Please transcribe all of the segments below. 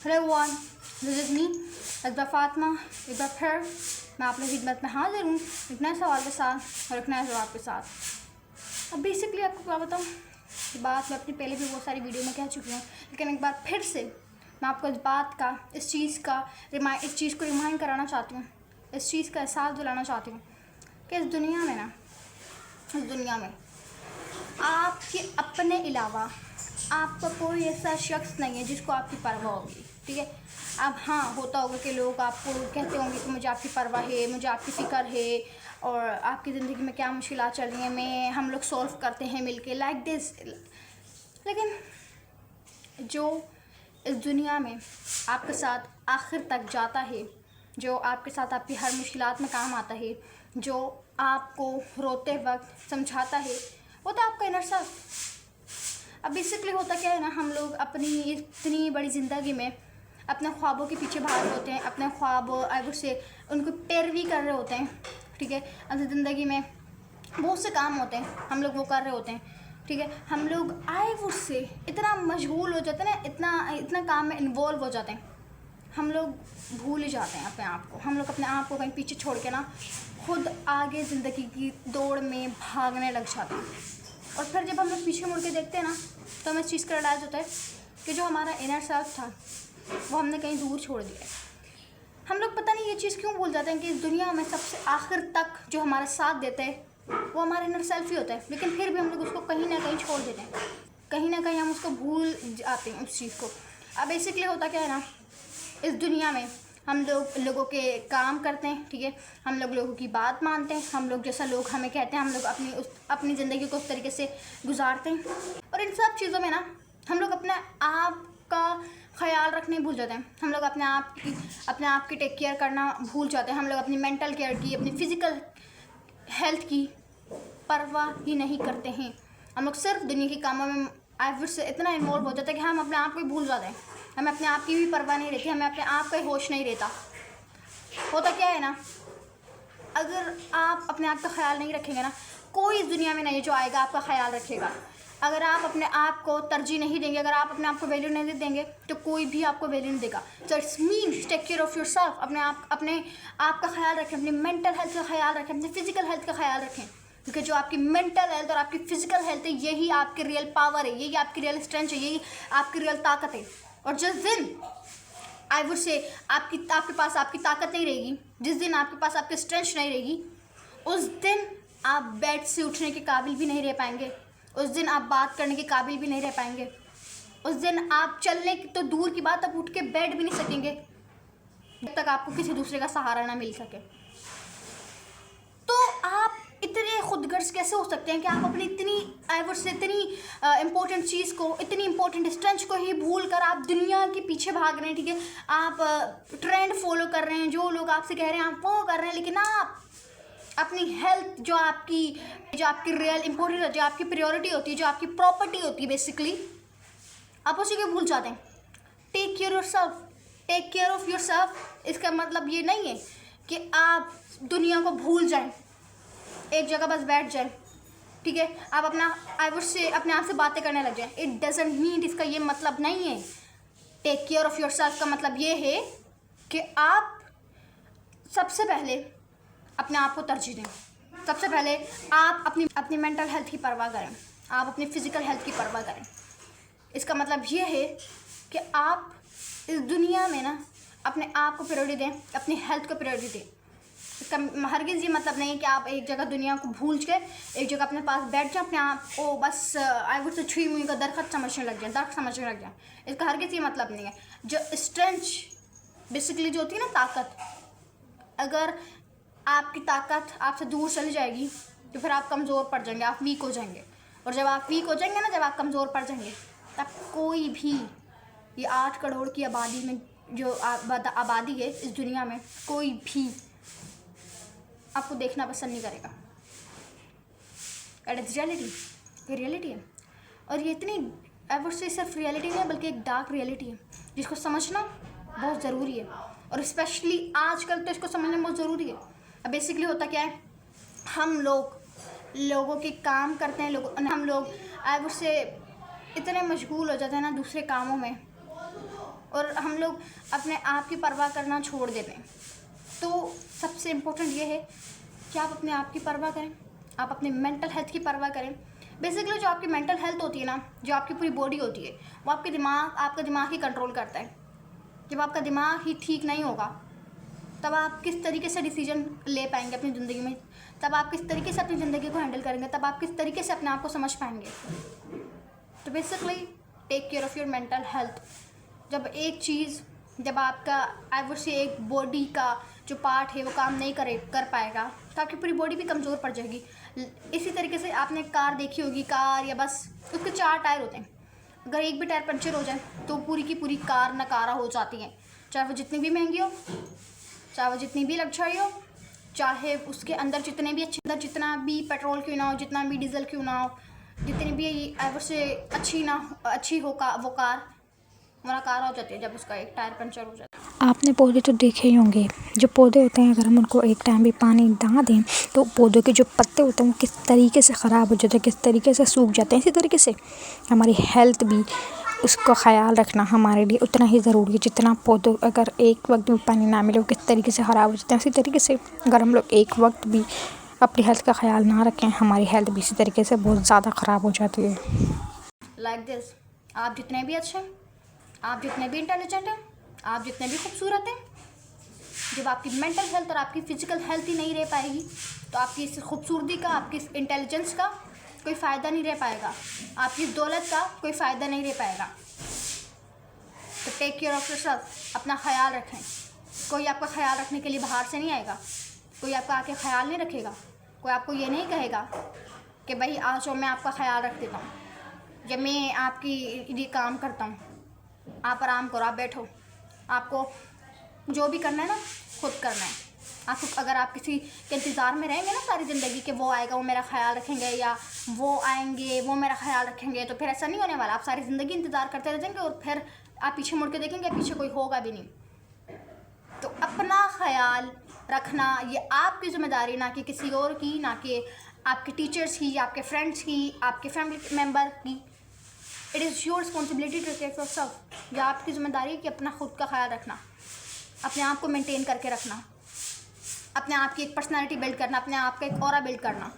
Hello everyone, this is me Azba Fatima. एक बार फिर मैं आप लोगों की खिदमत में हाजिर हूँ एक नए सवाल के साथ और एक नए जवाब के साथ। अब बेसिकली आपको क्या बताऊँ कि बात मैं अपनी पहले भी बहुत सारी वीडियो में कह चुकी हूँ, लेकिन एक बार फिर से मैं आपको इस बात का इस चीज़ को रिमाइंड कराना चाहती हूँ, इस चीज़ का एहसास दिलाना चाहती हूँ कि इस दुनिया में आपके अपने अलावा आपका कोई ऐसा शख्स नहीं है जिसको आपकी परवाह होगी। ठीक है, अब हाँ होता होगा कि लोग आपको कहते होंगे कि मुझे आपकी परवाह है, मुझे आपकी फ़िक्र है और आपकी ज़िंदगी में क्या मुश्किलात चल रही हैं हम लोग सॉल्व करते हैं मिलके लाइक दिस। लेकिन जो इस दुनिया में आपके साथ आखिर तक जाता है, जो आपके साथ आपकी हर मुश्किलात में काम आता है, जो आपको रोते वक्त समझाता है, वो तो आपका इनर सेल्फ। अब बेसिकली होता क्या है ना, हम लोग अपनी इतनी बड़ी ज़िंदगी में अपने ख्वाबों के पीछे भाग रहे होते हैं, अपने ख्वाब आई वुड से उनको पैरवी कर रहे होते हैं। ठीक है, अब ज़िंदगी में बहुत से काम होते हैं, हम लोग वो कर रहे होते हैं। ठीक है, हम लोग आई वुड से इतना मशगूल हो जाते हैं ना, इतना काम में इन्वॉल्व हो जाते हैं, हम लोग भूल ही जाते हैं अपने आप को। हम लोग अपने आप को कहीं पीछे छोड़ के ना खुद आगे ज़िंदगी की दौड़ में भागने लग जाते हैं। और फिर जब हम लोग पीछे मुड़ के देखते हैं ना, तो हमें इस चीज़ का रियलाइज़ होता है कि जो हमारा इनर सेल्फ था वो हमने कहीं दूर छोड़ दिया है। हम लोग पता नहीं ये चीज़ क्यों भूल जाते हैं कि इस दुनिया में सबसे आखिर तक जो हमारा साथ देता है वो हमारा इनर सेल्फ ही होता है, लेकिन फिर भी हम लोग उसको कहीं ना कहीं छोड़ देते हैं, कहीं ना कहीं हम उसको भूल जाते हैं उस चीज़ को। अब बेसिकली होता क्या है ना, इस दुनिया में हम लोगों के काम करते हैं। ठीक है, हम लोगों की बात मानते हैं, हम लोग जैसा लोग हमें कहते हैं हम लोग अपनी ज़िंदगी को उस तरीके से गुजारते हैं। और इन सब चीज़ों में ना हम लोग अपने आप का ख्याल रखने भूल जाते हैं, हम लोग अपने आप की टेक केयर करना भूल जाते हैं। हम लोग अपनी मेंटल केयर की, अपनी फ़िज़िकल हेल्थ की परवाह ही नहीं करते हैं। हम लोग सिर्फ दुनिया के कामों में आइवर से इतना इन्वॉल्व हो जाता है कि हम अपने आप को ही भूल जाते हैं, हमें अपने आप की भी परवाह नहीं रहती, हमें अपने आप का ही होश नहीं रहता। होता क्या है ना, अगर आप अपने आप का ख्याल नहीं रखेंगे ना, कोई इस दुनिया में नहीं जो आएगा आपका ख्याल रखेगा। अगर आप अपने आप को तरजीह नहीं देंगे, अगर आप अपने आप को वैल्यू नहीं देंगे, तो कोई भी आपको वैल्यू नहीं देगा। So it's means take care of yourself. अपने आप का ख्याल रखें, अपनी मेंटल हेल्थ का ख्याल रखें, अपनी फिजिकल हेल्थ का ख्याल रखें, क्योंकि जो आपकी मेंटल हेल्थ और आपकी फिजिकल हेल्थ है यही आपकी रियल पावर है, यही आपकी रियल स्ट्रेंथ है, यही आपकी रियल ताकत है। और जिस दिन आई वुड से आपके पास आपकी ताकत नहीं रहेगी, जिस दिन आपके पास आपकी स्ट्रेंथ नहीं रहेगी, उस दिन आप बेड से उठने के काबिल भी नहीं रह पाएंगे, उस दिन आप बात करने के काबिल भी नहीं रह पाएंगे, उस दिन आप चलने की तो दूर की बात, आप उठ के बैठ भी नहीं सकेंगे जब तक आपको किसी दूसरे का सहारा ना मिल सके। तो आप इतने खुदगर्ज कैसे हो सकते हैं कि आप अपनी इतनी इम्पोर्टेंट चीज़ को, इतनी इम्पोर्टेंट स्ट्रेंथ को ही भूल कर आप दुनिया के पीछे भाग रहे हैं। ठीक है, आप ट्रेंड फॉलो कर रहे हैं, जो लोग आपसे कह रहे हैं आप वो कर रहे हैं, लेकिन आप अपनी हेल्थ जो आपकी रियल इम्पोर्टेंट, जो आपकी प्रायोरिटी होती है, जो आपकी प्रॉपर्टी होती है, बेसिकली आप उसी को भूल जाते हैं। Take care yourself, take care of yourself. इसका मतलब ये नहीं है कि आप दुनिया को भूल जाएं, एक जगह बस बैठ जाएं। ठीक है, आप अपने आप से बातें करने लग जाएं। इट डजंट मीन, इसका ये मतलब नहीं है। टेक केयर ऑफ़ योरसेल्फ का मतलब ये है कि आप सबसे पहले अपने आप को तरजीह दें, सबसे पहले आप अपनी मेंटल हेल्थ की परवाह करें, आप अपनी फ़िज़िकल हेल्थ की परवाह करें। इसका मतलब ये है कि आप इस दुनिया में ना अपने आप को प्रायोरिटी दें, अपनी हेल्थ को प्रायोरिटी दें। इसका हरगिज़ ये मतलब नहीं है कि आप एक जगह दुनिया को भूल के एक जगह अपने पास बैठ जाएं, अपने आप को बस आई वुड से छुई मुई का दरख्त समझने लग जाए। इसका हरगिज़ ये मतलब नहीं है। जो स्ट्रेंथ बेसिकली जो होती है ना, ताकत, अगर आपकी ताकत आपसे दूर चली जाएगी तो फिर आप कमज़ोर पड़ जाएंगे, आप वीक हो जाएंगे। और जब आप वीक हो जाएंगे ना, जब आप कमज़ोर पड़ जाएंगे, तब कोई भी ये 8 करोड़ की आबादी में जो आबादी है इस दुनिया में, कोई भी आपको देखना पसंद नहीं करेगा। एट इट्स रियलिटी, ये रियलिटी है। और ये इतनी आई वुड से सिर्फ रियलिटी नहीं है, बल्कि एक डार्क रियलिटी है जिसको समझना बहुत ज़रूरी है। और स्पेशली आजकल तो इसको समझना बहुत ज़रूरी है। अब बेसिकली होता क्या है, हम लोगों के काम करते हैं, हम लोग आई वुड से इतने मशगूल हो जाते हैं ना दूसरे कामों में और हम लोग अपने आप की परवाह करना छोड़ देते हैं। तो सबसे इम्पोर्टेंट ये है कि आप अपने आप की परवाह करें, आप अपने मेंटल हेल्थ की परवाह करें। बेसिकली जो आपकी मेंटल हेल्थ होती है ना, जो आपकी पूरी बॉडी होती है, वो आपका दिमाग ही कंट्रोल करता है। जब आपका दिमाग ही ठीक नहीं होगा तब आप किस तरीके से डिसीजन ले पाएंगे अपनी ज़िंदगी में, तब आप किस तरीके से अपनी ज़िंदगी को हैंडल करेंगे, तब आप किस तरीके से अपने आप को समझ पाएंगे। तो basically take care of your mental health. जब आपका आई वुड से एक बॉडी का जो पार्ट है वो काम नहीं कर पाएगा तो आपकी पूरी बॉडी भी कमज़ोर पड़ जाएगी। इसी तरीके से आपने कार देखी होगी, कार या बस उसके 4 टायर होते हैं, अगर एक भी टायर पंचर हो जाए तो पूरी की पूरी कार नकारा हो जाती है, चाहे वो जितनी भी महंगी हो, चाहे वो जितनी भी लग्जरी हो, चाहे उसके अंदर जितना भी पेट्रोल क्यों ना हो, जितना भी डीजल क्यों ना हो, जितनी भी आई वुड से अच्छी हो वो कार नकारा हो जाती है जब उसका एक टायर पंचर हो जाता है। आपने पौधे तो देखे ही होंगे, जो पौधे होते हैं अगर हम उनको एक टाइम भी पानी ना दें तो पौधों के जो पत्ते होते हैं वो किस तरीके से ख़राब हो जाते हैं, किस तरीके से सूख जाते हैं। इसी तरीके से हमारी हेल्थ भी, उसका ख्याल रखना हमारे लिए उतना ही ज़रूरी है जितना पौधों अगर एक वक्त भी पानी ना मिले वो किस तरीके से ख़राब हो जाते हैं। इसी तरीके से अगर हम लोग एक वक्त भी अपनी हेल्थ का ख्याल ना रखें, हमारी हेल्थ भी इसी तरीके से बहुत ज़्यादा ख़राब हो जाती है। लाइक दिस, आप जितने भी अच्छे हैं, आप जितने भी इंटेलिजेंट हैं, आप जितने भी खूबसूरत हैं, जब आपकी मेंटल हेल्थ और आपकी फ़िज़िकल हेल्थ ही नहीं रह पाएगी तो आपकी इस खूबसूरती का, आपकी इस इंटेलिजेंस का कोई फ़ायदा नहीं रह पाएगा, आपकी इस दौलत का कोई फ़ायदा नहीं रह पाएगा। तो टेक केयर ऑफ़ योरसेल्फ, अपना ख्याल रखें। कोई आपका ख्याल रखने के लिए बाहर से नहीं आएगा, कोई आपका आके ख्याल नहीं रखेगा, कोई आपको ये नहीं कहेगा कि भाई आ जाओ मैं आपका ख्याल रख देता हूँ, जब मैं आपकी ये काम करता हूँ, आप आराम करो, आप बैठो, आपको जो भी करना है ना खुद करना है। आपको अगर आप किसी के इंतज़ार में रहेंगे ना सारी ज़िंदगी कि वो आएगा वो मेरा ख्याल रखेंगे या वो आएंगे वो मेरा ख्याल रखेंगे, तो फिर ऐसा नहीं होने वाला। आप सारी ज़िंदगी इंतज़ार करते रह जाएंगे और फिर आप पीछे मुड़ के देखेंगे पीछे कोई होगा भी नहीं। तो अपना ख्याल रखना ये आपकी ज़िम्मेदारी, ना कि किसी और की, ना कि आपके टीचर्स की, आपके फ्रेंड्स की, आपके फैमिली मेम्बर की। It is your responsibility to take yourself. यह आपकी ज़िम्मेदारी है कि अपना खुद का ख्याल रखना, अपने आप को मेंटेन करके रखना, अपने आप की एक पर्सनालिटी बिल्ड करना, अपने आप का एक ऑरा बिल्ड करना।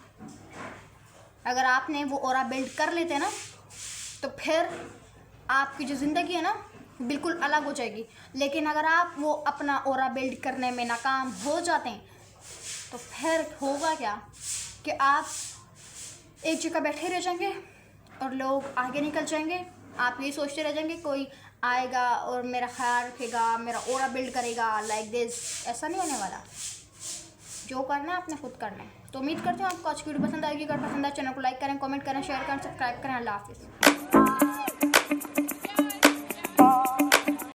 अगर आपने वो ऑरा बिल्ड कर लेते हैं ना तो फिर आपकी जो ज़िंदगी है ना बिल्कुल अलग हो जाएगी। लेकिन अगर आप वो अपना ऑरा बिल्ड करने में नाकाम हो जाते हैं तो फिर होगा क्या कि आप एक जगह बैठे रह जाएंगे और लोग आगे निकल जाएंगे। आप ये सोचते रह जाएंगे कोई आएगा और मेरा ख्याल रखेगा, मेरा ऑरा बिल्ड करेगा, लाइक दिस। ऐसा नहीं होने वाला। जो करना है आपने खुद करना है। तो उम्मीद करती हूँ आपको आज की वीडियो पसंद आएगी। अगर पसंद आए चैनल को लाइक करें, कमेंट करें, शेयर करें, सब्सक्राइब करें। अल्लाह हाफिज़।